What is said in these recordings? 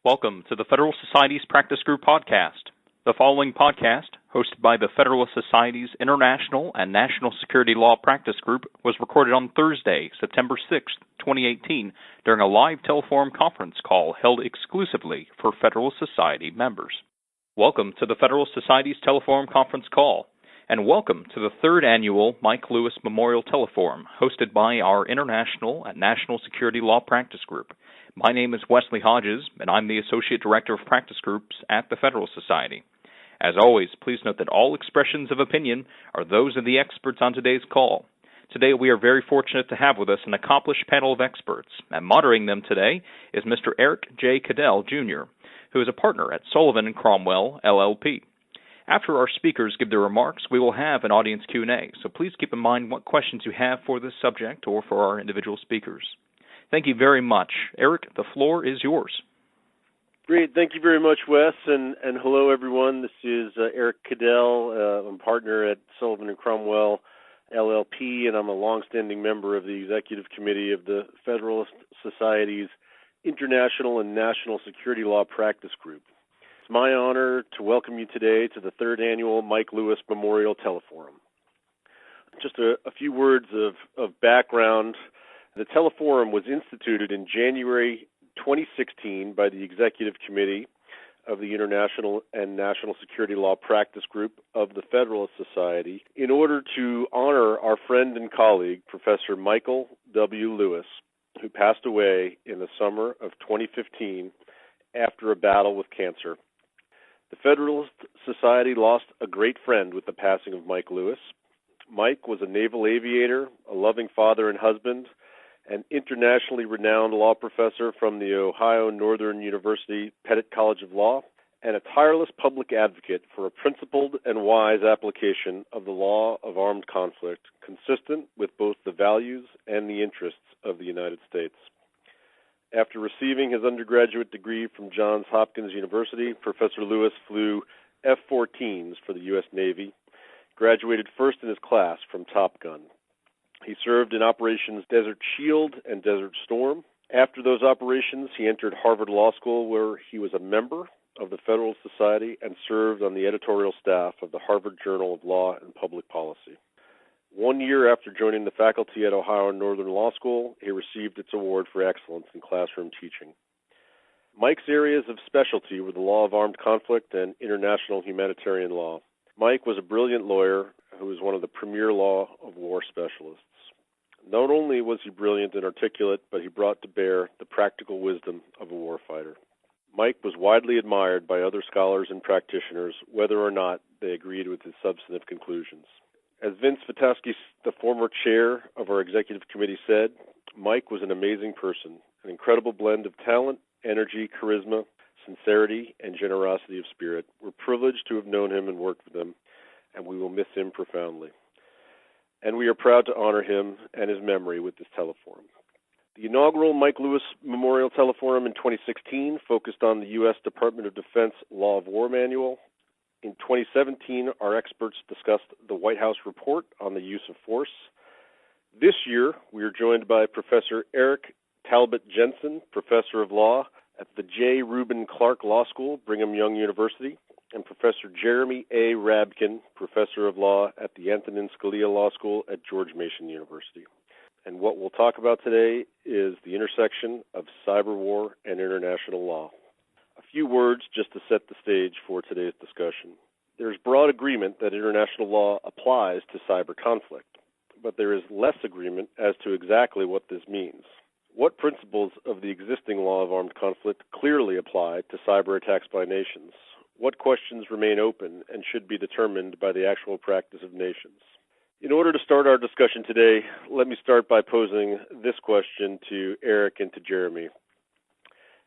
Welcome to the Federalist Society's Practice Group podcast. The following podcast, hosted by the Federalist Society's International and National Security Law Practice Group, was recorded on Thursday, September 6, 2018, during a live Teleforum conference call held exclusively for Federalist Society members. Welcome to the Federalist Society's Teleforum conference call, and welcome to the third annual Mike Lewis Memorial Teleforum, hosted by our International and National Security Law Practice Group. My name is Wesley Hodges, and I'm the Associate Director of Practice Groups at the Federalist Society. As always, please note that all expressions of opinion are those of the experts on today's call. Today, we are very fortunate to have with us an accomplished panel of experts, and moderating them today is Mr. Eric J. Cadell, Jr., who is a partner at Sullivan & Cromwell, LLP. After our speakers give their remarks, we will have an audience Q&A, so please keep in mind what questions you have for this subject or for our individual speakers. Thank you very much. Eric, the floor is yours. Great. Thank you very much, Wes, and hello, everyone. This is Eric Cadell. I'm a partner at Sullivan & Cromwell, LLP, and I'm a longstanding member of the Executive Committee of the Federalist Society's International and National Security Law Practice Group. It's my honor to welcome you today to the third annual Mike Lewis Memorial Teleforum. Just a few words of background. The Teleforum was instituted in January 2016 by the Executive Committee of the International and National Security Law Practice Group of the Federalist Society in order to honor our friend and colleague, Professor Michael W. Lewis, who passed away in the summer of 2015 after a battle with cancer. The Federalist Society lost a great friend with the passing of Mike Lewis. Mike was a naval aviator, a loving father and husband, an internationally renowned law professor from the Ohio Northern University Pettit College of Law, and a tireless public advocate for a principled and wise application of the law of armed conflict, consistent with both the values and the interests of the United States. After receiving his undergraduate degree from Johns Hopkins University, Professor Lewis flew F-14s for the U.S. Navy, graduated first in his class from Top Gun. He served in Operations Desert Shield and Desert Storm. After those operations, he entered Harvard Law School, where he was a member of the Federalist Society and served on the editorial staff of the Harvard Journal of Law and Public Policy. 1 year after joining the faculty at Ohio Northern Law School, he received its award for excellence in classroom teaching. Mike's areas of specialty were the law of armed conflict and international humanitarian law. Mike was a brilliant lawyer who was one of the premier law of war specialists. Not only was he brilliant and articulate, but he brought to bear the practical wisdom of a warfighter. Mike was widely admired by other scholars and practitioners, whether or not they agreed with his substantive conclusions. As Vince Vitowski, the former chair of our executive committee, said, Mike was an amazing person, an incredible blend of talent, energy, charisma, sincerity, and generosity of spirit. We're privileged to have known him and worked with him, and we will miss him profoundly. And we are proud to honor him and his memory with this teleforum. The inaugural Mike Lewis Memorial Teleforum in 2016 focused on the U.S. Department of Defense Law of War Manual. In 2017, our experts discussed the White House report on the use of force. This year, we are joined by Professor Eric Talbot Jensen, Professor of Law at the J. Reuben Clark Law School, Brigham Young University, and Professor Jeremy A. Rabkin, Professor of Law at the Antonin Scalia Law School at George Mason University. And what we'll talk about today is the intersection of cyberwar and international law. A few words just to set the stage for today's discussion. There's broad agreement that international law applies to cyber conflict, but there is less agreement as to exactly what this means. What principles of the existing law of armed conflict clearly apply to cyber attacks by nations? What questions remain open and should be determined by the actual practice of nations? In order to start our discussion today, let me start by posing this question to Eric and to Jeremy.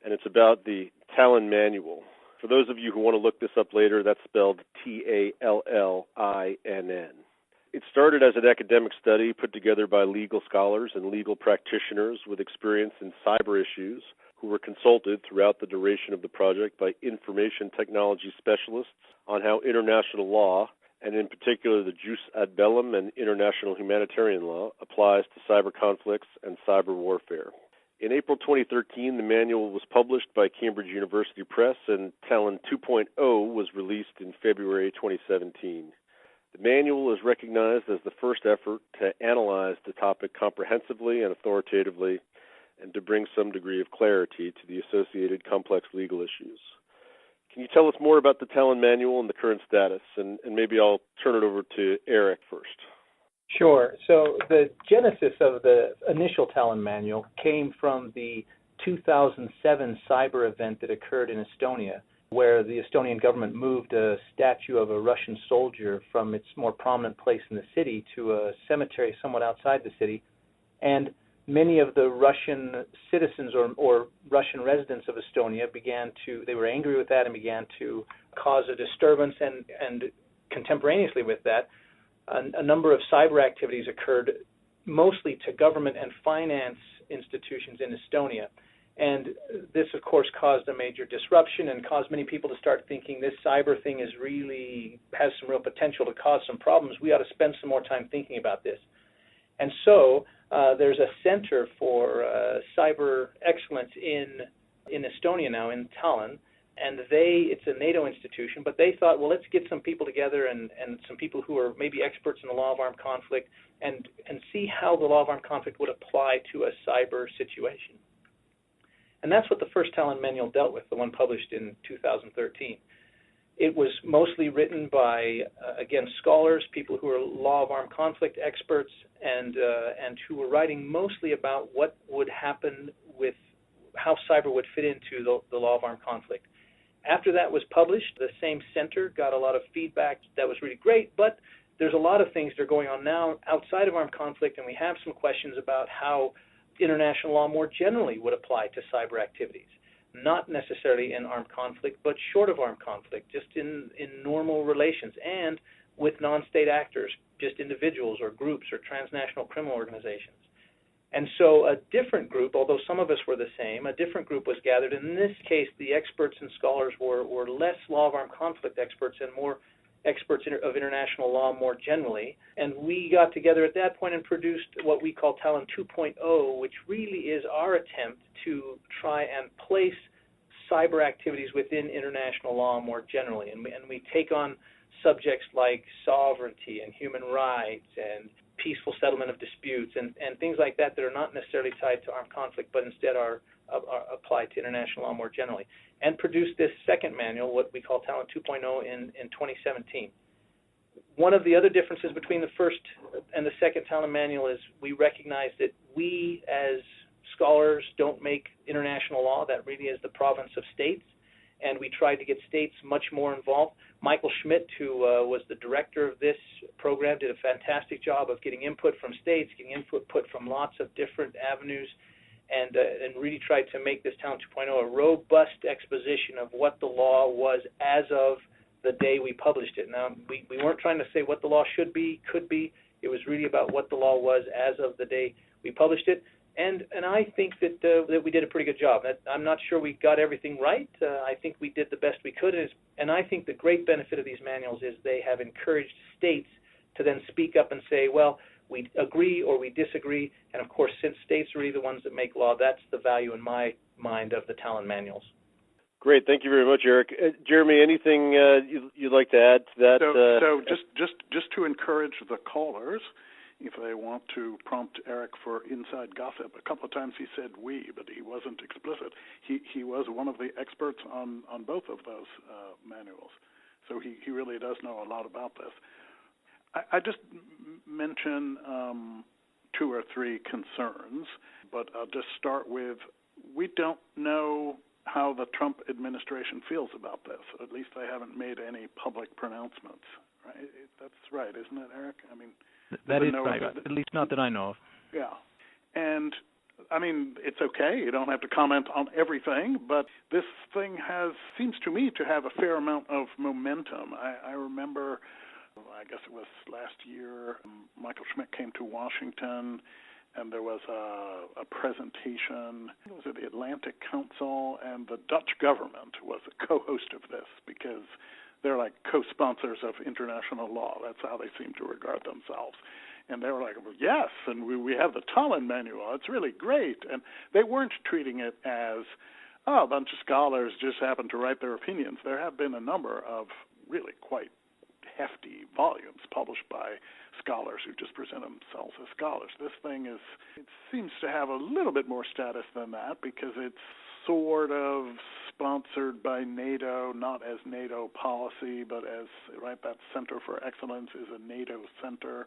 And it's about the Tallinn Manual. For those of you who want to look this up later, that's spelled Tallinn. It started as an academic study put together by legal scholars and legal practitioners with experience in cyber issues who were consulted throughout the duration of the project by information technology specialists on how international law, and in particular the jus ad bellum and international humanitarian law, applies to cyber conflicts and cyber warfare. In April 2013, the manual was published by Cambridge University Press, and Talon 2.0 was released in February 2017. The manual is recognized as the first effort to analyze the topic comprehensively and authoritatively, and to bring some degree of clarity to the associated complex legal issues. Can you tell us more about the Talon manual and the current status? And maybe I'll turn it over to Eric first. Sure. So the genesis of the initial Talon manual came from the 2007 cyber event that occurred in Estonia, where the Estonian government moved a statue of a Russian soldier from its more prominent place in the city to a cemetery somewhat outside the city. And many of the Russian citizens or Russian residents of Estonia they were angry with that and began to cause a disturbance, and contemporaneously with that, a number of cyber activities occurred, mostly to government and finance institutions in Estonia. And this, of course, caused a major disruption and caused many people to start thinking this cyber thing has some real potential to cause some problems. We ought to spend some more time thinking about this. And so there's a center for cyber excellence in Estonia now, in Tallinn, and it's a NATO institution, but they thought, well, let's get some people together and some people who are maybe experts in the law of armed conflict and see how the law of armed conflict would apply to a cyber situation. And that's what the first Talon manual dealt with, the one published in 2013. It was mostly written by, again, scholars, people who are law of armed conflict experts, and who were writing mostly about what would happen with how cyber would fit into the law of armed conflict. After that was published, the same center got a lot of feedback that was really great, but there's a lot of things that are going on now outside of armed conflict, and we have some questions about how international law more generally would apply to cyber activities. Not necessarily in armed conflict, but short of armed conflict, just in normal relations, and with non-state actors, just individuals or groups or transnational criminal organizations. And so a different group, although some of us were the same, a different group was gathered. In this case, the experts and scholars were less law of armed conflict experts and more experts of international law more generally. And we got together at that point and produced what we call Talon 2.0, which really is our attempt to try and place cyber activities within international law more generally. And we take on subjects like sovereignty and human rights and peaceful settlement of disputes and things like that are not necessarily tied to armed conflict, but instead are applied to international law more generally, and produced this second manual, what we call Talon 2.0, in 2017. One of the other differences between the first and the second Talon manual is we recognize that we as scholars don't make international law. That really is the province of states, and we tried to get states much more involved. Michael Schmidt, who was the director of this program, did a fantastic job of getting input from states, getting input from lots of different avenues, and really tried to make this Talon 2.0 a robust exposition of what the law was as of the day we published it. Now, we weren't trying to say what the law should be, could be. It was really about what the law was as of the day we published it. And I think that we did a pretty good job. I'm not sure we got everything right. I think we did the best we could. And I think the great benefit of these manuals is they have encouraged states to then speak up and say, well, we agree or we disagree. And, of course, since states are really the ones that make law, that's the value in my mind of the Talon manuals. Great. Thank you very much, Eric. Jeremy, anything you'd like to add to that? So just to encourage the callers, if they want to prompt Eric for inside gossip. A couple of times he said we, but he wasn't explicit. He was one of the experts on both of those manuals, so he really does know a lot about this. I just mention 2 or 3 concerns, but I'll just start with we don't know how the Trump administration feels about this. At least they haven't made any public pronouncements. Right? That's right, isn't it, Eric? I mean, that is right, at least not that I know of. Yeah. And, I mean, it's okay. You don't have to comment on everything, but this thing seems to me to have a fair amount of momentum. I remember, I guess it was last year, Michael Schmidt came to Washington, and there was a presentation. It was at the Atlantic Council, and the Dutch government was a co-host of this because they're like co-sponsors of international law. That's how they seem to regard themselves. And they were like, well, yes, and we have the Tallinn Manual. It's really great. And they weren't treating it as, a bunch of scholars just happened to write their opinions. There have been a number of really quite hefty volumes published by scholars who just present themselves as scholars. This thing it seems to have a little bit more status than that because it's sort of sponsored by NATO, not as NATO policy, but as, that Center for Excellence is a NATO center.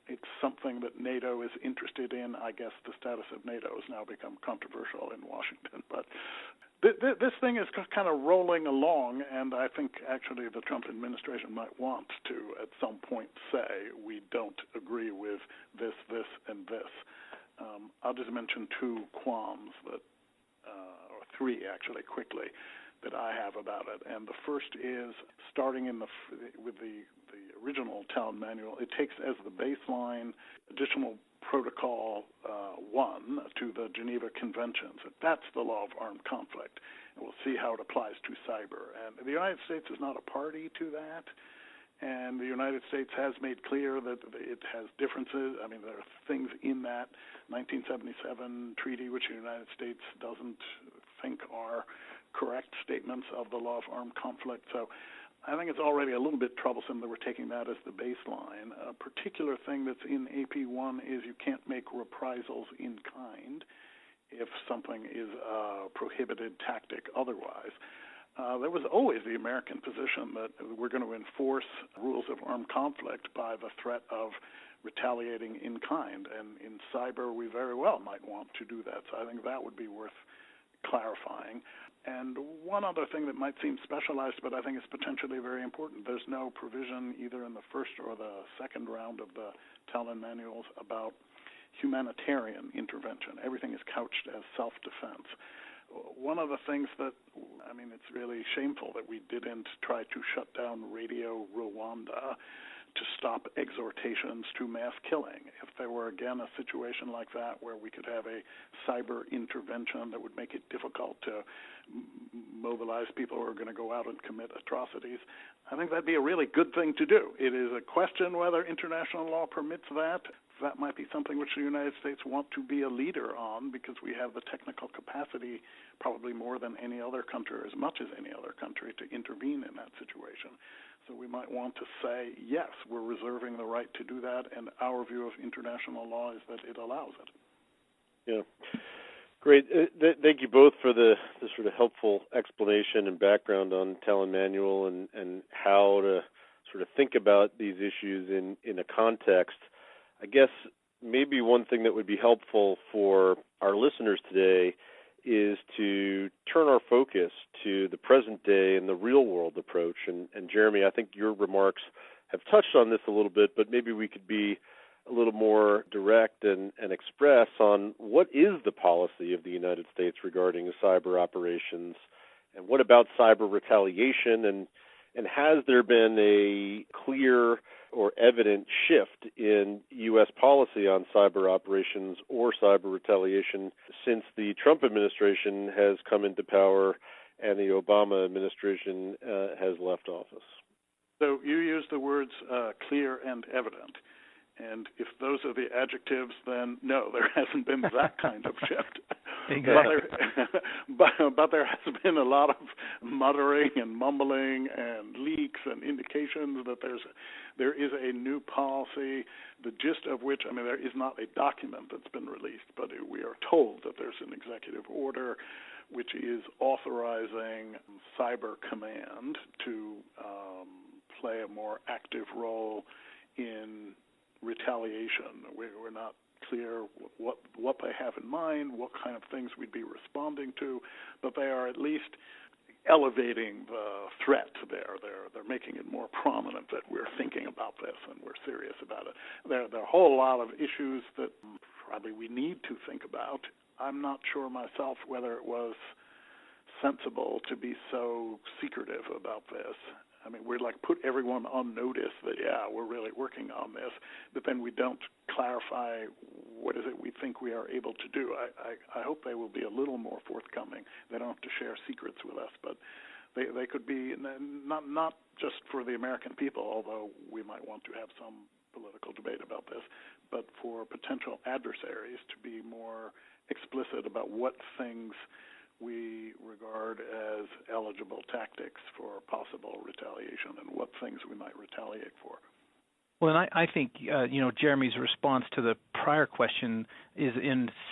It's something that NATO is interested in. I guess the status of NATO has now become controversial in Washington. But this thing is kind of rolling along, and I think actually the Trump administration might want to at some point say, we don't agree with this, and this. I'll just mention two qualms or three actually quickly, that I have about it. And the first is starting with the original Tallinn Manual. It takes as the baseline additional Protocol 1 to the Geneva Conventions. That's the law of armed conflict. And we'll see how it applies to cyber. And the United States is not a party to that. And the United States has made clear that it has differences. I mean, there are things in that 1977 treaty which the United States doesn't think are correct statements of the law of armed conflict. So I think it's already a little bit troublesome that we're taking that as the baseline. A particular thing that's in AP1 is you can't make reprisals in kind if something is a prohibited tactic otherwise. There was always the American position that we're going to enforce rules of armed conflict by the threat of retaliating in kind. And in cyber, we very well might want to do that. So I think that would be worth clarifying. And one other thing that might seem specialized, but I think is potentially very important, there's no provision either in the first or the second round of the Tallinn manuals about humanitarian intervention. Everything is couched as self-defense. One of the things that, it's really shameful that we didn't try to shut down Radio Rwanda to stop exhortations to mass killing. If there were, again, a situation like that where we could have a cyber intervention that would make it difficult to mobilize people who are going to go out and commit atrocities, I think that'd be a really good thing to do. It is a question whether international law permits that. That might be something which the United States want to be a leader on because we have the technical capacity, probably more than any other country, or as much as any other country, to intervene in that situation. So we might want to say, yes, we're reserving the right to do that, and our view of international law is that it allows it. Yeah. Great. Thank you both for the sort of helpful explanation and background on Tallinn Manual and how to sort of think about these issues in a context. I guess maybe one thing that would be helpful for our listeners today is to turn our focus to the present day and the real world approach. And Jeremy, I think your remarks have touched on this a little bit, but maybe we could be a little more direct and express on what is the policy of the United States regarding cyber operations, and what about cyber retaliation, and has there been a clear or evident shift in U.S. policy on cyber operations or cyber retaliation since the Trump administration has come into power and the Obama administration has left office? So you use the words clear and evident. And if those are the adjectives, then no, there hasn't been that kind of shift. But there has been a lot of muttering and mumbling and leaks and indications that there is a new policy, the gist of which, there is not a document that's been released, but we are told that there's an executive order which is authorizing Cyber Command to play a more active role in retaliation. We're not clear what they have in mind, what kind of things we'd be responding to, but they are at least elevating the threat there. They're making it more prominent that we're thinking about this and we're serious about it. There are a whole lot of issues that probably we need to think about. I'm not sure myself whether it was sensible to be so secretive about this. We're put everyone on notice that, we're really working on this, but then we don't clarify what is it we think we are able to do. I hope they will be a little more forthcoming. They don't have to share secrets with us, but they could be not just for the American people, although we might want to have some political political debate about this, but for potential adversaries to be more explicit about what things we regard as eligible tactics for possible retaliation and what things we might retaliate for. Well, and I think Jeremy's response to the prior question is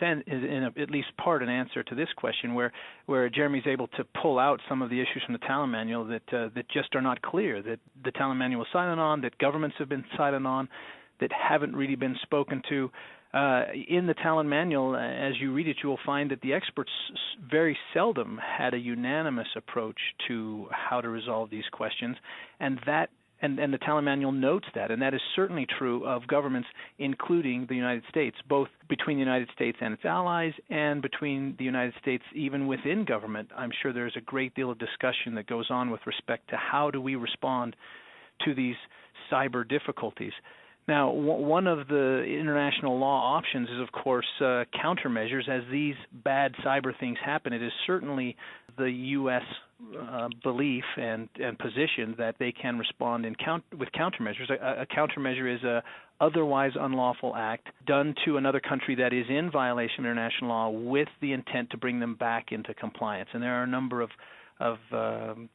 at least part an answer to this question, where Jeremy's able to pull out some of the issues from the Talon Manual that just are not clear, that the Talon Manual is silent on, that governments have been silent on, that haven't really been spoken to. In the Talon Manual, as you read it, you will find that the experts very seldom had a unanimous approach to how to resolve these questions, and the Talon Manual notes that, and that is certainly true of governments, including the United States, both between the United States and its allies and between the United States even within government. I'm sure there's a great deal of discussion that goes on with respect to how do we respond to these cyber difficulties. Now, one of the international law options is, of course, countermeasures. As these bad cyber things happen, it is certainly the U.S. Belief and position that they can respond with countermeasures. A countermeasure is a otherwise unlawful act done to another country that is in violation of international law with the intent to bring them back into compliance. And there are a number of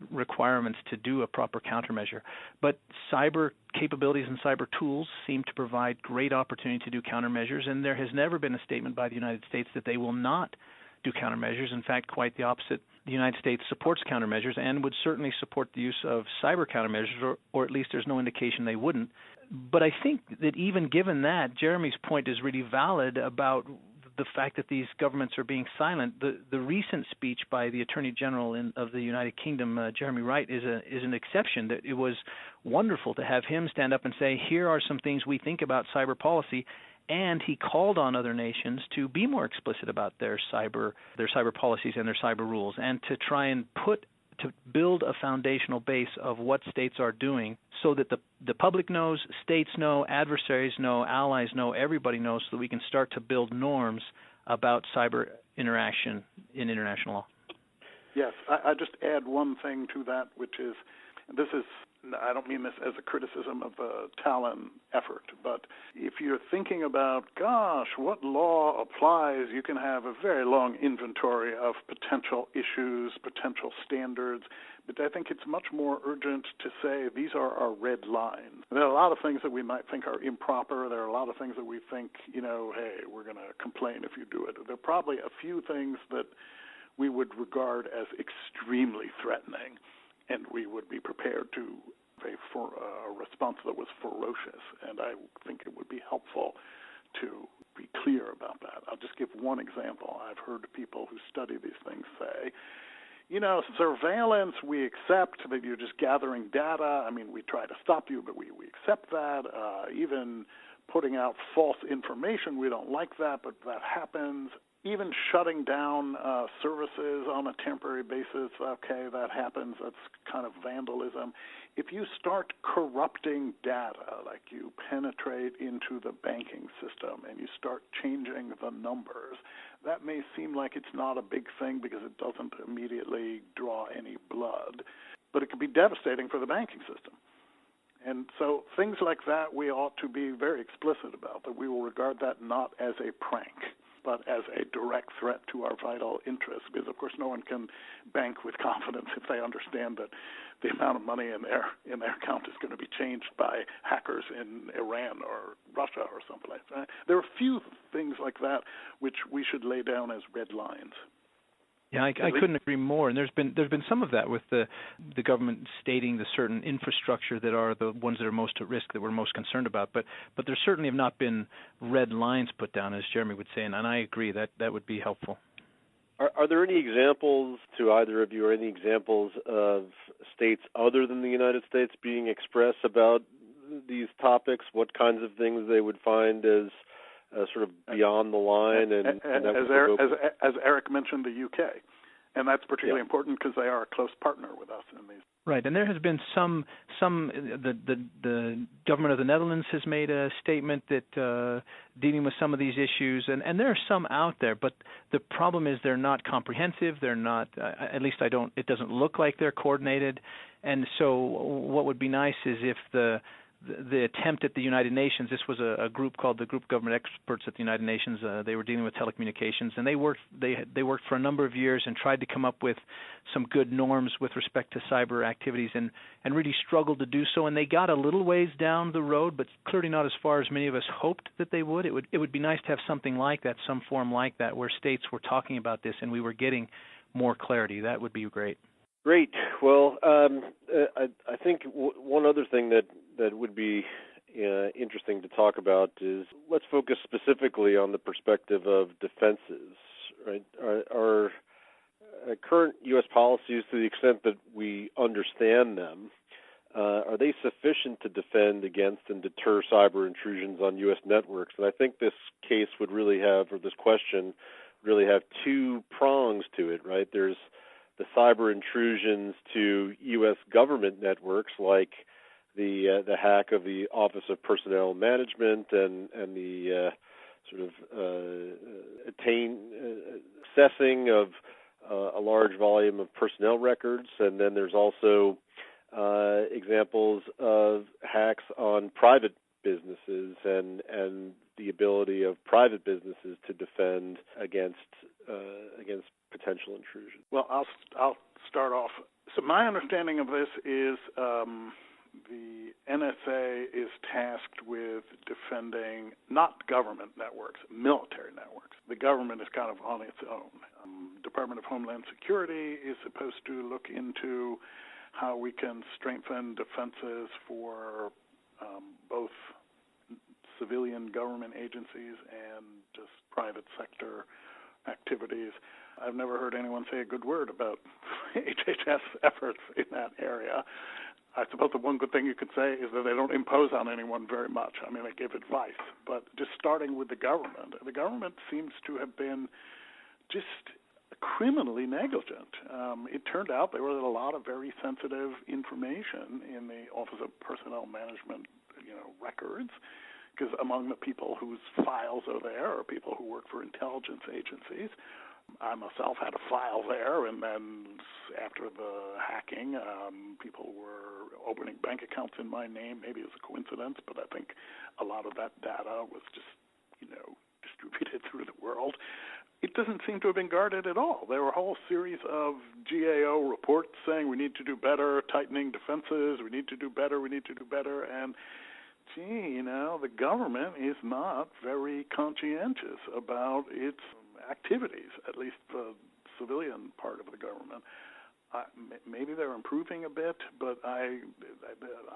requirements to do a proper countermeasure. But cyber capabilities and cyber tools seem to provide great opportunity to do countermeasures, and there has never been a statement by the United States that they will not do countermeasures. In fact, quite the opposite. The United States supports countermeasures and would certainly support the use of cyber countermeasures, or at least there's no indication they wouldn't. But I think that even given that, Jeremy's point is really valid about the fact that these governments are being silent. The recent speech by the Attorney General of the United Kingdom, Jeremy Wright, is an exception. That it was wonderful to have him stand up and say, here are some things we think about cyber policy, and he called on other nations to be more explicit about their cyber policies and their cyber rules, and to try and build a foundational base of what states are doing so that the public knows, states know, adversaries know, allies know, everybody knows, so that we can start to build norms about cyber interaction in international law. Yes, I just add one thing to that, which is, I don't mean this as a criticism of a Talon effort, but if you're thinking about, gosh, what law applies, you can have a very long inventory of potential issues, potential standards, but I think it's much more urgent to say these are our red lines. There are a lot of things that we might think are improper. There are a lot of things that we think, hey, we're going to complain if you do it. There are probably a few things that we would regard as extremely threatening, and we would be prepared to a response that was ferocious, and I think it would be helpful to be clear about that. I'll just give one example. I've heard people who study these things say, surveillance, we accept that you're just gathering data. I mean, we try to stop you, but we accept that. Even putting out false information, we don't like that, but that happens. Even shutting down services on a temporary basis, okay, that happens. That's kind of vandalism. If you start corrupting data, like you penetrate into the banking system and you start changing the numbers, that may seem like it's not a big thing because it doesn't immediately draw any blood, but it can be devastating for the banking system. And so things like that we ought to be very explicit about, that we will regard that not as a prank, but as a direct threat to our vital interests, because, of course, no one can bank with confidence if they understand that the amount of money in their account is going to be changed by hackers in Iran or Russia or someplace. There are a few things like that which we should lay down as red lines. Yeah, I couldn't agree more. And there's been some of that with the government stating the certain infrastructure that are the ones that are most at risk, that we're most concerned about. But there certainly have not been red lines put down, as Jeremy would say, and I agree that would be helpful. Are there any examples to either of you, or any examples of states other than the United States being express about these topics? What kinds of things they would find as sort of beyond the line? And as Eric mentioned, the UK. And that's particularly important because they are a close partner with us in these. Right, and there has been the government of the Netherlands has made a statement that dealing with some of these issues, and there are some out there, but the problem is they're not comprehensive. They're not, at least it doesn't look like they're coordinated. And so what would be nice is if the the attempt at the United Nations. This was a group called the Group of Government Experts at the United Nations. They were dealing with telecommunications, and they worked for a number of years and tried to come up with some good norms with respect to cyber activities, and really struggled to do so. And they got a little ways down the road, but clearly not as far as many of us hoped that they would. It would be nice to have something like that, some form like that, where states were talking about this and we were getting more clarity. That would be great. Great. Well, I think one other thing that would be interesting to talk about is let's focus specifically on the perspective of defenses. Right? Our current U.S. policies, to the extent that we understand them, are they sufficient to defend against and deter cyber intrusions on U.S. networks? And I think this case would really have, or this question really have two prongs to it, right? There's the cyber intrusions to U.S. government networks, like the hack of the Office of Personnel Management and the sort of accessing of a large volume of personnel records, and then there's also examples of hacks on private businesses and the ability of private businesses to defend against potential intrusion. Well, I'll start off. So my understanding of this is the NSA is tasked with defending not government networks, military networks. The government is kind of on its own. Department of Homeland Security is supposed to look into how we can strengthen defenses for both civilian government agencies and just private sector activities. I've never heard anyone say a good word about HHS efforts in that area. I suppose the one good thing you could say is that they don't impose on anyone very much. I mean, they give advice. But just starting with the government seems to have been just criminally negligent. It turned out there was a lot of very sensitive information in the Office of Personnel Management, records, because among the people whose files are there are people who work for intelligence agencies. I myself had a file there, and then after the hacking, people were opening bank accounts in my name. Maybe it was a coincidence, but I think a lot of that data was just, distributed through the world. It doesn't seem to have been guarded at all. There were a whole series of GAO reports saying we need to do better, tightening defenses, we need to do better, and the government is not very conscientious about its activities, at least the civilian part of the government. Maybe they're improving a bit, but I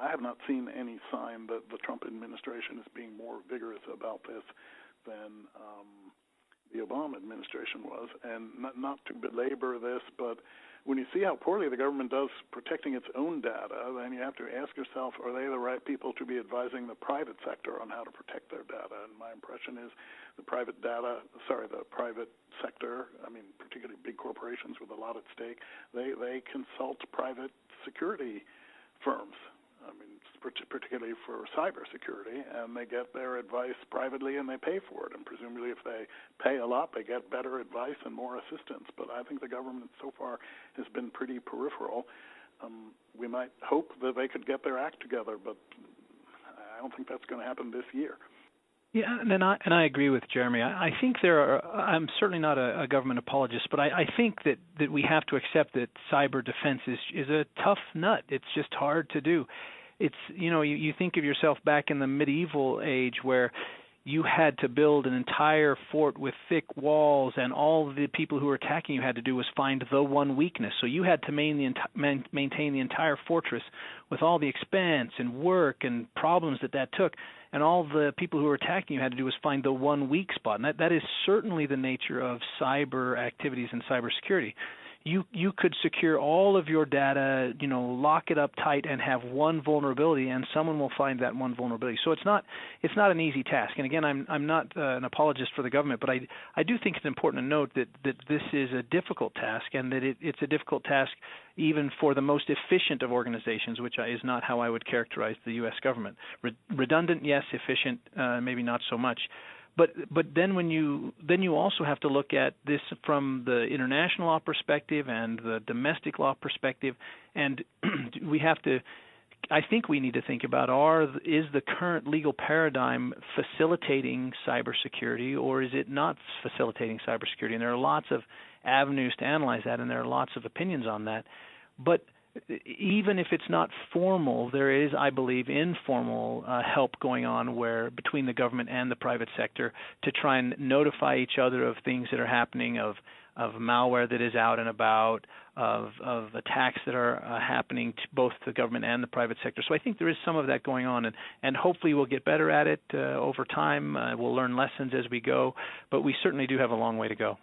have not seen any sign that the Trump administration is being more vigorous about this than the Obama administration was. And not to belabor this, but when you see how poorly the government does protecting its own data, then you have to ask yourself, are they the right people to be advising the private sector on how to protect their data? And my impression is the private sector, particularly big corporations with a lot at stake, they consult private security firms, particularly for cybersecurity, and they get their advice privately and they pay for it. And presumably if they pay a lot, they get better advice and more assistance. But I think the government so far has been pretty peripheral. We might hope that they could get their act together, but I don't think that's going to happen this year. Yeah, and I agree with Jeremy. I think I'm certainly not a government apologist, but I think that we have to accept that cyber defense is a tough nut. It's just hard to do. It's, you think of yourself back in the medieval age where you had to build an entire fort with thick walls, and all the people who were attacking you had to do was find the one weakness. So you had to maintain the entire fortress with all the expense and work and problems that took, and all the people who were attacking you had to do was find the one weak spot. And that is certainly the nature of cyber activities and cybersecurity. You could secure all of your data, lock it up tight and have one vulnerability, and someone will find that one vulnerability. So it's not an easy task. And again, I'm not an apologist for the government, but I do think it's important to note that this is a difficult task, and that it's a difficult task even for the most efficient of organizations, which is not how I would characterize the U.S. government. Redundant, yes. Efficient, maybe not so much. But then you also have to look at this from the international law perspective and the domestic law perspective, and we have to I think we need to think about is the current legal paradigm facilitating cybersecurity, or is it not facilitating cybersecurity? And there are lots of avenues to analyze that, and there are lots of opinions on that. But even if it's not formal, there is, I believe, informal help going on where between the government and the private sector to try and notify each other of things that are happening, of malware that is out and about, of attacks that are happening to both the government and the private sector. So I think there is some of that going on, and hopefully we'll get better at it over time. We'll learn lessons as we go, but we certainly do have a long way to go.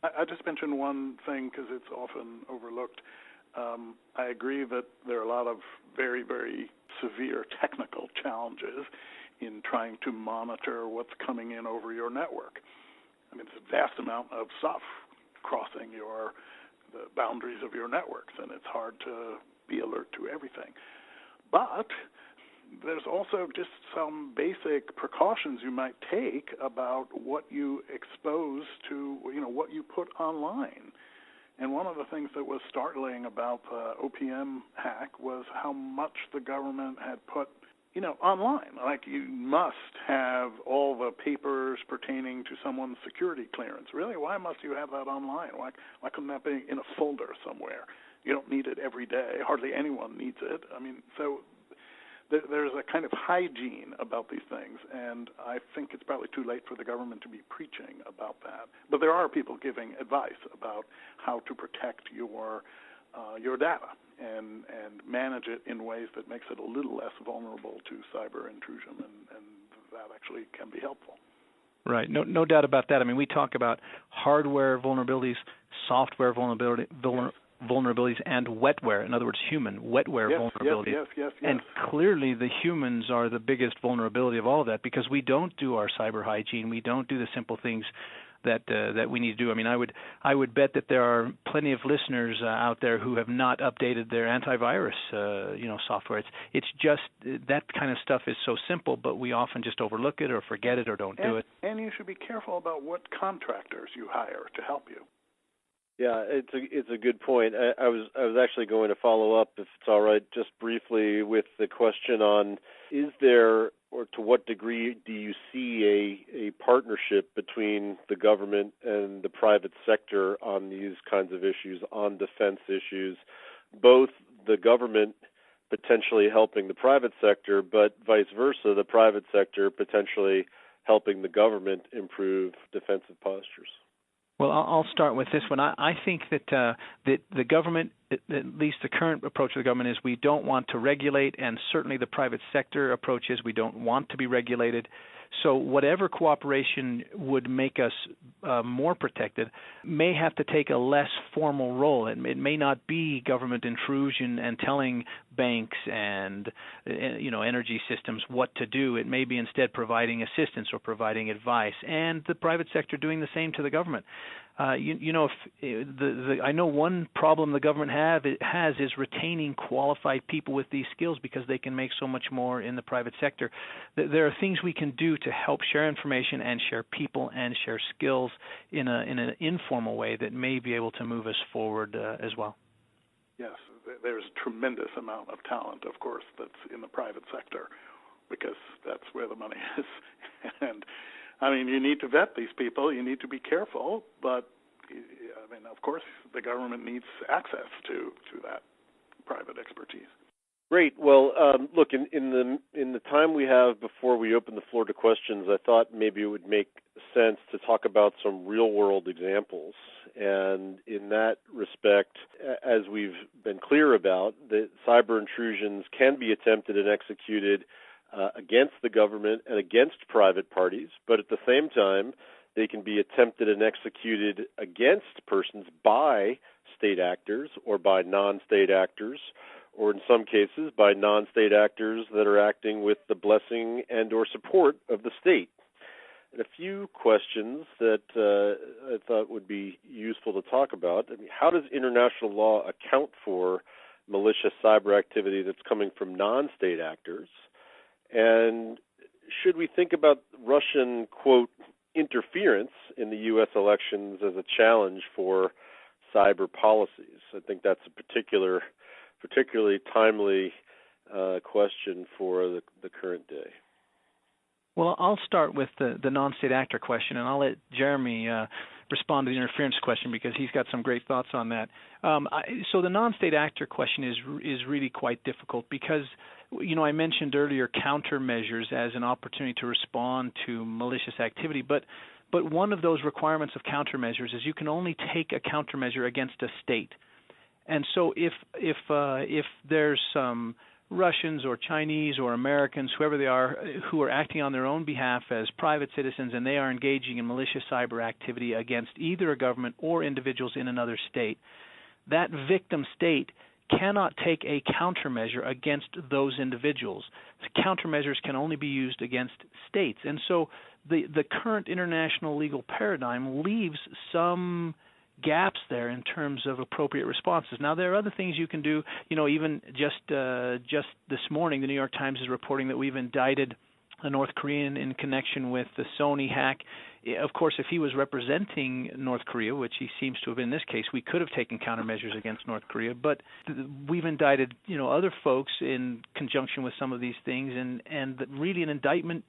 I just mentioned one thing because it's often overlooked. I agree that there are a lot of very, very severe technical challenges in trying to monitor what's coming in over your network. I mean, it's a vast amount of stuff crossing the boundaries of your networks, and it's hard to be alert to everything. But there's also just some basic precautions you might take about what you expose to, what you put online. And one of the things that was startling about the OPM hack was how much the government had put, online. Like, you must have all the papers pertaining to someone's security clearance. Really? Why must you have that online? Why couldn't that be in a folder somewhere? You don't need it every day. Hardly anyone needs it. I mean, so there's a kind of hygiene about these things, and I think it's probably too late for the government to be preaching about that. But there are people giving advice about how to protect your data and manage it in ways that makes it a little less vulnerable to cyber intrusion, and that actually can be helpful. Right. No doubt about that. I mean, we talk about hardware vulnerabilities, software vulnerabilities, and wetware. In other words, human wetware vulnerabilities. Yes. And clearly the humans are the biggest vulnerability of all of that because we don't do our cyber hygiene. We don't do the simple things that we need to do. I mean, I would bet that there are plenty of listeners out there who have not updated their antivirus software. It's just that kind of stuff is so simple, but we often just overlook it or forget it or don't do it. And you should be careful about what contractors you hire to help you. Yeah, it's a good point. I was actually going to follow up, if it's all right, just briefly with the question on is there, or to what degree do you see a partnership between the government and the private sector on these kinds of issues, on defense issues, both the government potentially helping the private sector, but vice versa, the private sector potentially helping the government improve defensive postures? Well, I'll start with this one. I think that the government, at least the current approach of the government, is we don't want to regulate, and certainly the private sector approach is we don't want to be regulated. So whatever cooperation would make us more protected may have to take a less formal role. It may not be government intrusion and telling banks and energy systems what to do. It may be instead providing assistance or providing advice, and the private sector doing the same to the government. I know one problem the government has is retaining qualified people with these skills because they can make so much more in the private sector. There are things we can do to help share information and share people and share skills in an informal way that may be able to move us forward as well. Yes, there's a tremendous amount of talent, of course, that's in the private sector because that's where the money is. And I mean, you need to vet these people. You need to be careful, but I mean, of course, the government needs access to that private expertise. Great. Well, look, in the time we have before we open the floor to questions, I thought maybe it would make sense to talk about some real-world examples. And in that respect, as we've been clear about, that cyber intrusions can be attempted and executed against the government and against private parties, but at the same time, they can be attempted and executed against persons by state actors or by non-state actors, or in some cases by non-state actors that are acting with the blessing and or support of the state. And a few questions that I thought would be useful to talk about. I mean, how does international law account for malicious cyber activity that's coming from non-state actors? And should we think about Russian, quote, interference in the U.S. elections as a challenge for cyber policies? I think that's a particularly timely question for the current day. Well, I'll start with the non-state actor question, and I'll let Jeremy respond to the interference question because he's got some great thoughts on that. So the non-state actor question is really quite difficult because, I mentioned earlier countermeasures as an opportunity to respond to malicious activity, but one of those requirements of countermeasures is you can only take a countermeasure against a state. And so if there's some Russians or Chinese or Americans, whoever they are, who are acting on their own behalf as private citizens and they are engaging in malicious cyber activity against either a government or individuals in another state, that victim state cannot take a countermeasure against those individuals. Countermeasures can only be used against states. And so the current international legal paradigm leaves some gaps there in terms of appropriate responses. Now, there are other things you can do. Even just this morning, the New York Times is reporting that we've indicted a North Korean in connection with the Sony hack. Of course, if he was representing North Korea, which he seems to have in this case, we could have taken countermeasures against North Korea. But we've indicted, other folks in conjunction with some of these things, and really an indictment,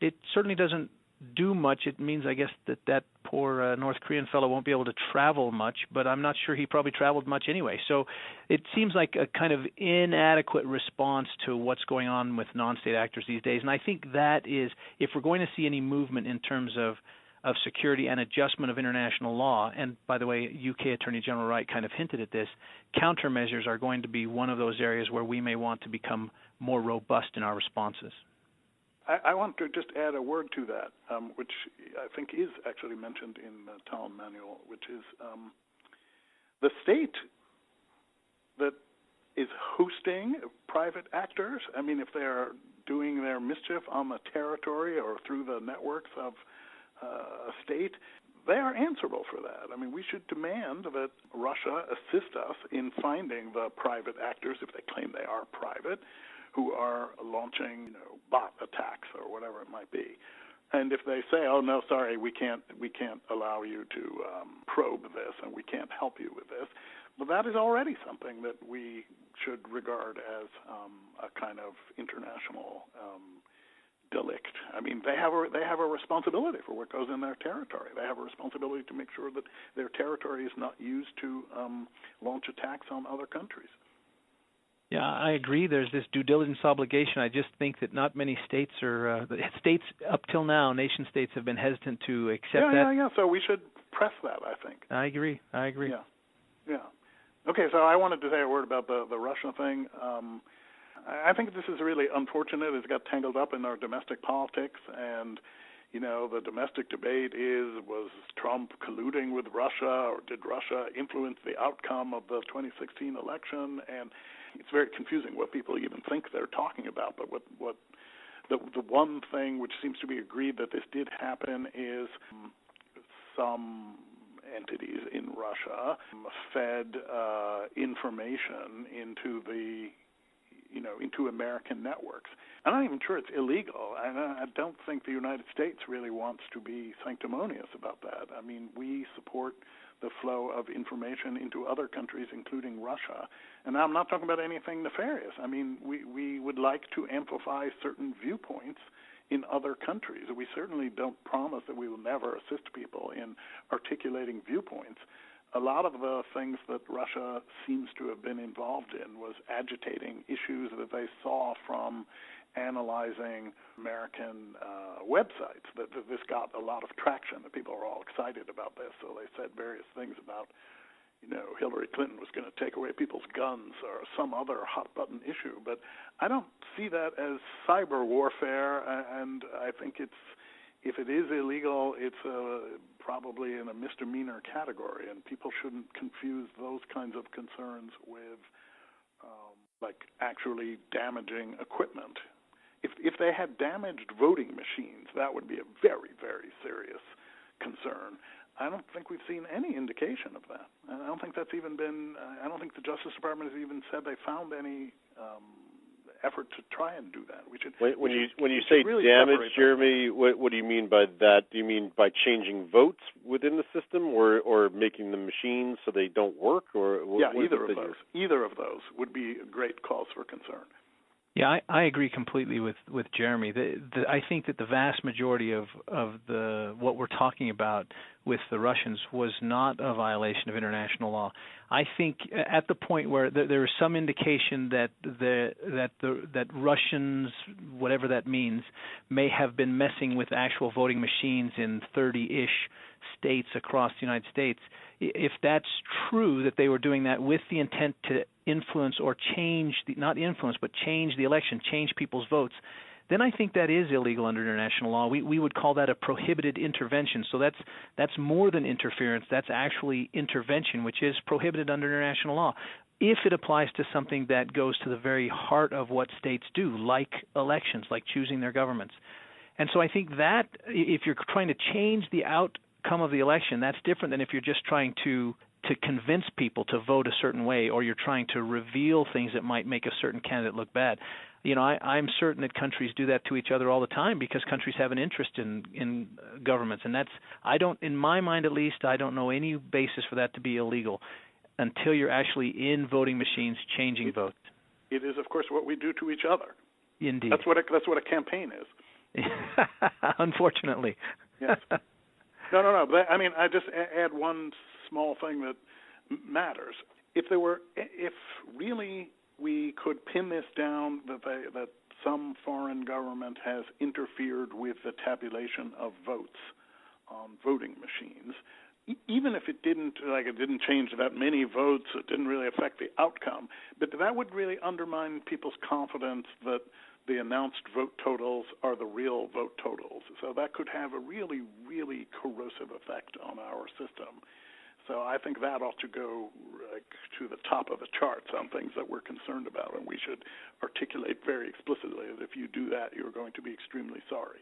it certainly doesn't do much. It means, I guess, that poor North Korean fellow won't be able to travel much, but I'm not sure he probably traveled much anyway. So it seems like a kind of inadequate response to what's going on with non-state actors these days. And I think that is, if we're going to see any movement in terms of security and adjustment of international law, and by the way, UK Attorney General Wright kind of hinted at this, countermeasures are going to be one of those areas where we may want to become more robust in our responses. I want to just add a word to that, which I think is actually mentioned in the Talon Manual, which is the state that is hosting private actors. I mean, if they're doing their mischief on the territory or through the networks of a state, they are answerable for that. I mean, we should demand that Russia assist us in finding the private actors, if they claim they are private, who are launching, bot attacks or whatever it might be. And if they say, "Oh no, sorry, we can't allow you to probe this, and we can't help you with this," well, that is already something that we should regard as a kind of international delict. I mean, they have a responsibility for what goes in their territory. They have a responsibility to make sure that their territory is not used to launch attacks on other countries. Yeah, I agree. There's this due diligence obligation. I just think that not many states are states up till now, nation states have been hesitant to accept that. Yeah. So we should press that, I think. I agree. Yeah. Okay, so I wanted to say a word about the Russia thing. I think this is really unfortunate. It's got tangled up in our domestic politics, and the domestic debate was Trump colluding with Russia, or did Russia influence the outcome of the 2016 election? And it's very confusing what people even think they're talking about. But what the one thing which seems to be agreed that this did happen is some entities in Russia fed information into into American networks. I'm not even sure it's illegal, and I don't think the United States really wants to be sanctimonious about that. I mean, we support the flow of information into other countries, including Russia. And I'm not talking about anything nefarious. I mean, we would like to amplify certain viewpoints in other countries. We certainly don't promise that we will never assist people in articulating viewpoints. A lot of the things that Russia seems to have been involved in was agitating issues that they saw from analyzing American websites. That this got a lot of traction, that people were all excited about this. So they said various things about, Hillary Clinton was going to take away people's guns or some other hot-button issue. But I don't see that as cyber warfare, and I think if it is illegal, it's probably in a misdemeanor category, and people shouldn't confuse those kinds of concerns with like actually damaging equipment. If they had damaged voting machines, that would be a very, very serious concern. I don't think we've seen any indication of that. And I don't think that's even been. I don't think the Justice Department has even said they found any effort to try and do that. When you say really damage, Jeremy, what do you mean by that? Do you mean by changing votes within the system, or making the machines so they don't work, or either of those. Either of those would be a great cause for concern. Yeah, I agree completely with Jeremy. I think that the vast majority of what we're talking about with the Russians was not a violation of international law. I think at the point where there is some indication that Russians, whatever that means, may have been messing with actual voting machines in 30-ish states across the United States. If that's true, that they were doing that with the intent to influence or change, not influence, but change the election, change people's votes, then I think that is illegal under international law. We would call that a prohibited intervention. So that's more than interference. That's actually intervention, which is prohibited under international law, if it applies to something that goes to the very heart of what states do, like elections, like choosing their governments. And so I think that if you're trying to change the outcome of the election, that's different than if you're just trying to convince people to vote a certain way, or you're trying to reveal things that might make a certain candidate look bad. I'm certain that countries do that to each other all the time because countries have an interest in governments, and in my mind at least, I don't know any basis for that to be illegal until you're actually in voting machines changing votes. It is, of course, what we do to each other. Indeed. That's what a campaign is. Unfortunately. Yes. No. But, I just add one small thing that matters. If really we could pin this down that some foreign government has interfered with the tabulation of votes on voting machines, even if it didn't change that many votes, it didn't really affect the outcome, but that would really undermine people's confidence that the announced vote totals are the real vote totals. So that could have a really, really corrosive effect on our system. So I think that ought to go to the top of the charts on things that we're concerned about, and we should articulate very explicitly that if you do that, you're going to be extremely sorry.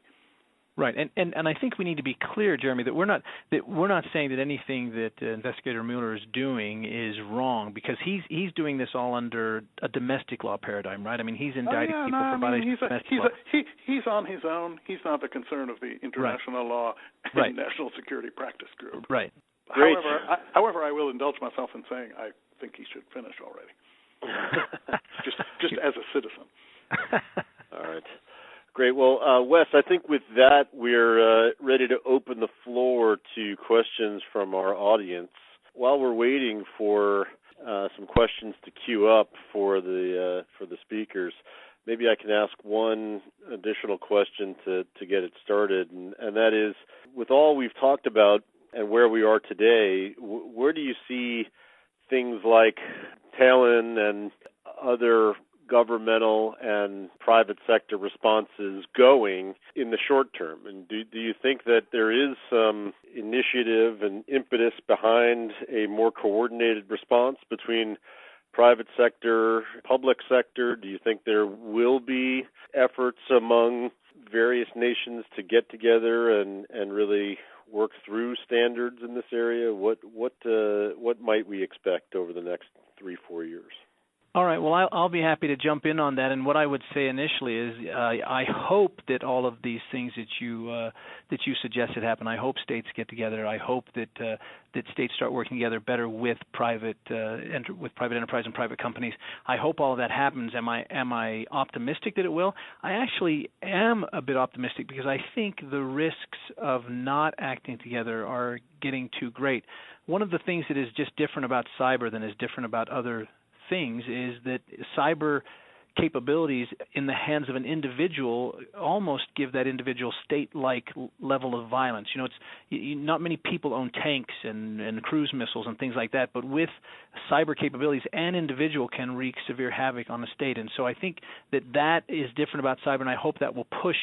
Right, and I think we need to be clear, Jeremy, that we're not saying that anything that Investigator Mueller is doing is wrong, because he's doing this all under a domestic law paradigm, right? I mean, he's indicting people for violating domestic law. He's on his own. He's not the concern of the international law and national security practice group. Right. Great. However, I will indulge myself in saying I think he should finish already, just as a citizen. All right. Great. Well, Wes, I think with that, we're ready to open the floor to questions from our audience. While we're waiting for some questions to queue up for the speakers, maybe I can ask one additional question to get it started, and that is, with all we've talked about and where we are today, where do you see things like Talon and other governmental and private sector responses going in the short term? And do you think that there is some initiative and impetus behind a more coordinated response between private sector, public sector? Do you think there will be efforts among various nations to get together and really work through standards in this area? What might we expect over the next 3-4 years? All right. Well, I'll be happy to jump in on that. And what I would say initially is, I hope that all of these things that you suggested happen. I hope states get together. I hope that states start working together better with private enterprise and private companies. I hope all of that happens. Am I optimistic that it will? I actually am a bit optimistic, because I think the risks of not acting together are getting too great. One of the things that is just different about cyber than is different about other things is that cyber capabilities in the hands of an individual almost give that individual state-like level of violence. Not many people own tanks and cruise missiles and things like that, but with cyber capabilities, an individual can wreak severe havoc on a state. And so I think that is different about cyber, and I hope that will push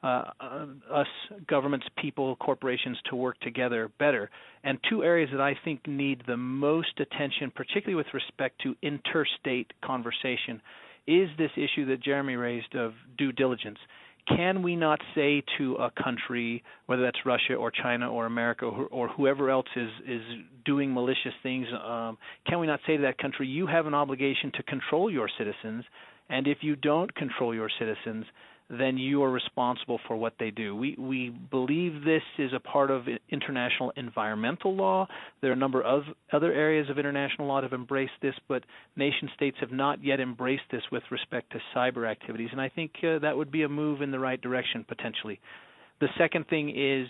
us, governments, people, corporations, to work together better. And two areas that I think need the most attention, particularly with respect to interstate conversation, is this issue that Jeremy raised of due diligence. Can we not say to a country, whether that's Russia or China or America or whoever else is doing malicious things, can we not say to that country, you have an obligation to control your citizens, and if you don't control your citizens, then you are responsible for what they do. We believe this is a part of international environmental law. There are a number of other areas of international law that have embraced this, but nation states have not yet embraced this with respect to cyber activities, and I think that would be a move in the right direction potentially. The second thing is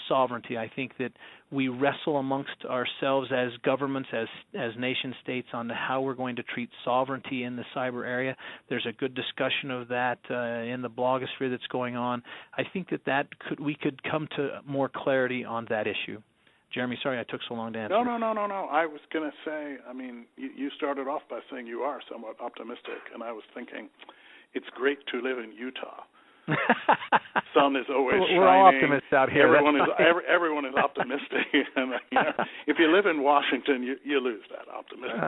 sovereignty. I think that we wrestle amongst ourselves as governments, as nation states, on how we're going to treat sovereignty in the cyber area. There's a good discussion of that in the blogosphere that's going on. I think that we could come to more clarity on that issue. Jeremy, sorry I took so long to answer. No. I was going to say, I mean, you started off by saying you are somewhat optimistic, and I was thinking it's great to live in Utah. Sun is always shining. We're all optimists out here. Everyone is optimistic. And, if you live in Washington, you lose that optimism.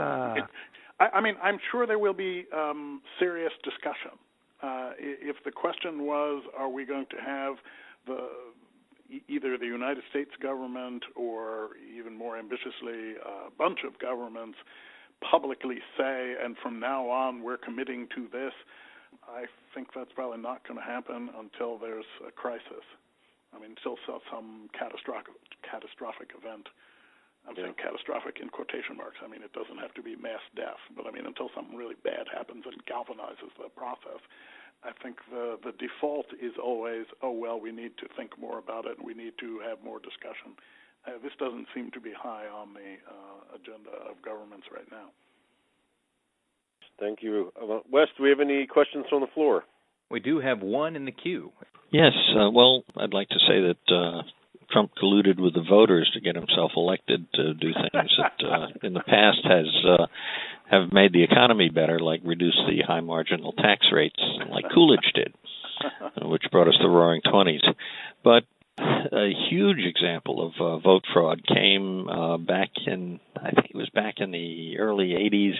I mean, I'm sure there will be serious discussion. If the question was, are we going to have either the United States government or even more ambitiously a bunch of governments publicly say, and from now on we're committing to this, I think that's probably not going to happen until there's a crisis. I mean, until some catastrophic event. I'm saying catastrophic in quotation marks. I mean, it doesn't have to be mass death, but I mean, until something really bad happens and galvanizes the process, I think the default is always, we need to think more about it and we need to have more discussion. This doesn't seem to be high on the agenda of governments right now. Thank you. Wes, do we have any questions from the floor? We do have one in the queue. Yes. Well, I'd like to say that Trump colluded with the voters to get himself elected to do things that in the past have made the economy better, like reduce the high marginal tax rates, like Coolidge did, which brought us the Roaring '20s. But a huge example of vote fraud came back in the early '80s.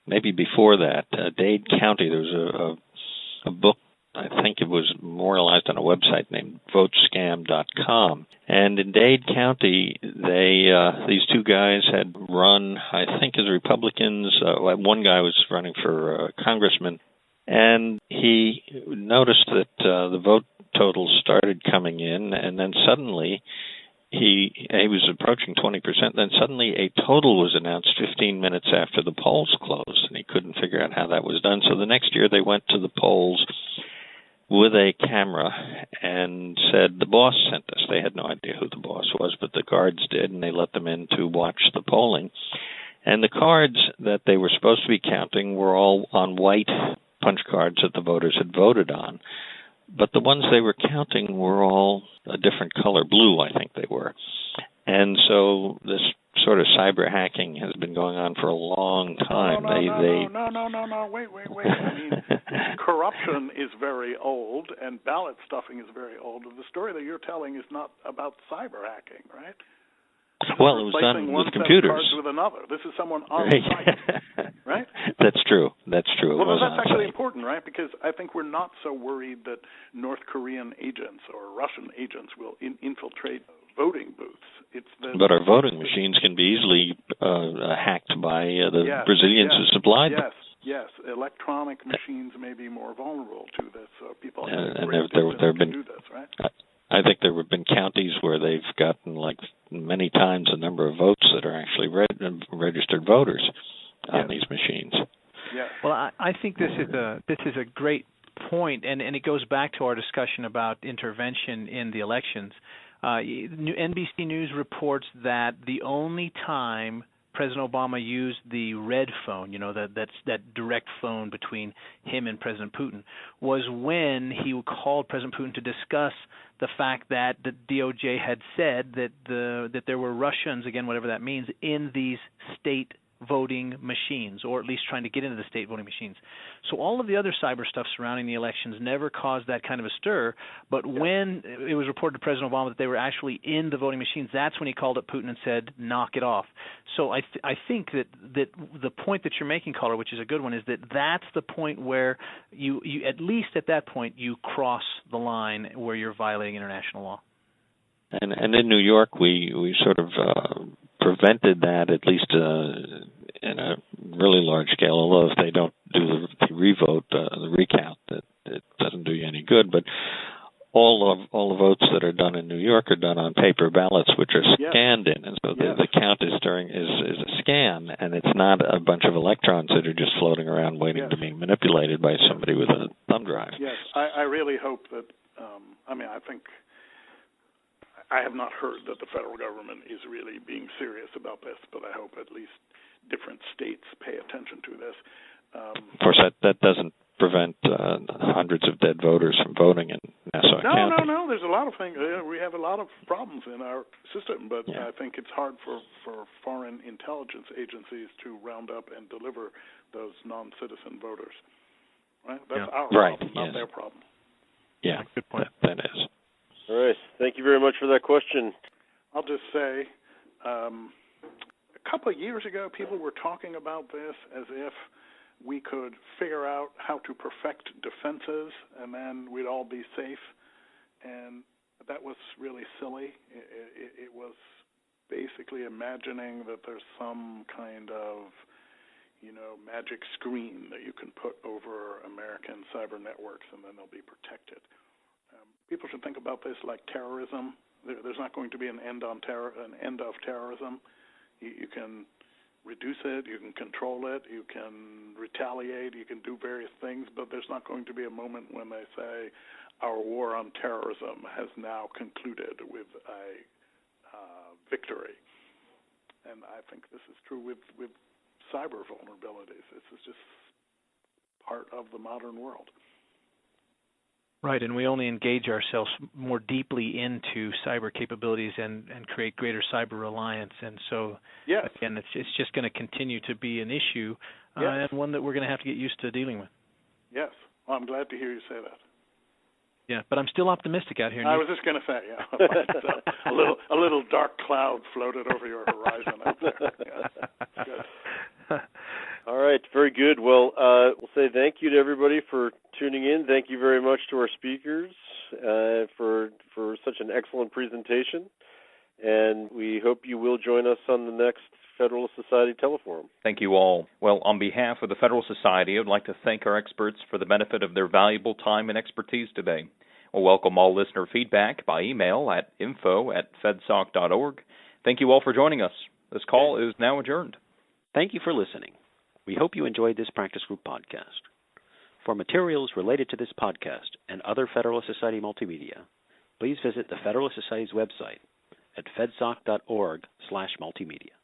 Maybe before that, Dade County, there was a book, I think it was memorialized on a website named votescam.com. And in Dade County, these two guys had run, I think as Republicans. One guy was running for congressman, and he noticed that the vote totals started coming in, and then suddenly he was approaching 20%. Then suddenly a total was announced 15 minutes after the polls closed, and he couldn't figure out how that was done. So the next year they went to the polls with a camera and said, the boss sent us. They had no idea who the boss was, but the guards did, and they let them in to watch the polling. And the cards that they were supposed to be counting were all on white punch cards that the voters had voted on. But the ones they were counting were all a different color, blue, I think they were. And so this sort of cyber hacking has been going on for a long time. No, wait. I mean, corruption is very old, and ballot stuffing is very old. The story that you're telling is not about cyber hacking, right? Well, it was done with computers. Cards with another. This is someone on site, right? That's true. Well, that's actually important, right? Because I think we're not so worried that North Korean agents or Russian agents will infiltrate voting booths. But our voting machines can be easily hacked by the Brazilians who supplied them. Yes. Electronic machines may be more vulnerable to this, so people and there have been do this, right? I think there have been counties where they've gotten like many times the number of votes that are actually registered voters on these machines. Yeah. Well, I think this is a great point, and it goes back to our discussion about intervention in the elections. NBC News reports that the only time President Obama used the red phone, that's that direct phone between him and President Putin, was when he called President Putin to discuss the fact that the DOJ had said that there were Russians, again, whatever that means, in these state voting machines, or at least trying to get into the state voting machines. So all of the other cyber stuff surrounding the elections never caused that kind of a stir, but when it was reported to President Obama that they were actually in the voting machines, that's when he called up Putin and said, knock it off. So I think that the point that you're making, caller, which is a good one, is that's the point where you at least at that point, you cross the line where you're violating international law. And in New York, we sort of prevented that, at least in a really large scale, although if they don't do the revote, the recount, it doesn't do you any good, but all the votes that are done in New York are done on paper ballots, which are scanned in, and so the count is a scan, and it's not a bunch of electrons that are just floating around waiting to be manipulated by somebody with a thumb drive. Yes, I really hope that. I think I have not heard that the federal government is really being serious about this, but I hope at least different states pay attention to this. Of course, that doesn't prevent hundreds of dead voters from voting in Nassau County. No. There's a lot of things. We have a lot of problems in our system, but I think it's hard for foreign intelligence agencies to round up and deliver those non-citizen voters. Right? That's our problem, not their problem. Yeah, good point. That is. All right. Thank you very much for that question. I'll just say, a couple of years ago, people were talking about this as if we could figure out how to perfect defenses and then we'd all be safe. And that was really silly. It was basically imagining that there's some kind of, magic screen that you can put over American cyber networks and then they'll be protected. People should think about this like terrorism. There's not going to be an end of terrorism. You can reduce it, you can control it, you can retaliate, you can do various things, but there's not going to be a moment when they say our war on terrorism has now concluded with a victory. And I think this is true with cyber vulnerabilities. This is just part of the modern world. Right, and we only engage ourselves more deeply into cyber capabilities and create greater cyber reliance. And so, again, it's just going to continue to be an issue and one that we're going to have to get used to dealing with. Yes, well, I'm glad to hear you say that. Yeah, but I'm still optimistic out here. I was just going to say, a little dark cloud floated over your horizon out there. Yeah. Good. All right, very good. Well, we'll say thank you to everybody for tuning in. Thank you very much to our speakers for such an excellent presentation. And we hope you will join us on the next Federalist Society Teleforum. Thank you all. Well, on behalf of the Federalist Society, I would like to thank our experts for the benefit of their valuable time and expertise today. We'll welcome all listener feedback by email at info@fedsoc.org. Thank you all for joining us. This call is now adjourned. Thank you for listening. We hope you enjoyed this practice group podcast. For materials related to this podcast and other Federalist Society multimedia, please visit the Federalist Society's website at fedsoc.org/multimedia.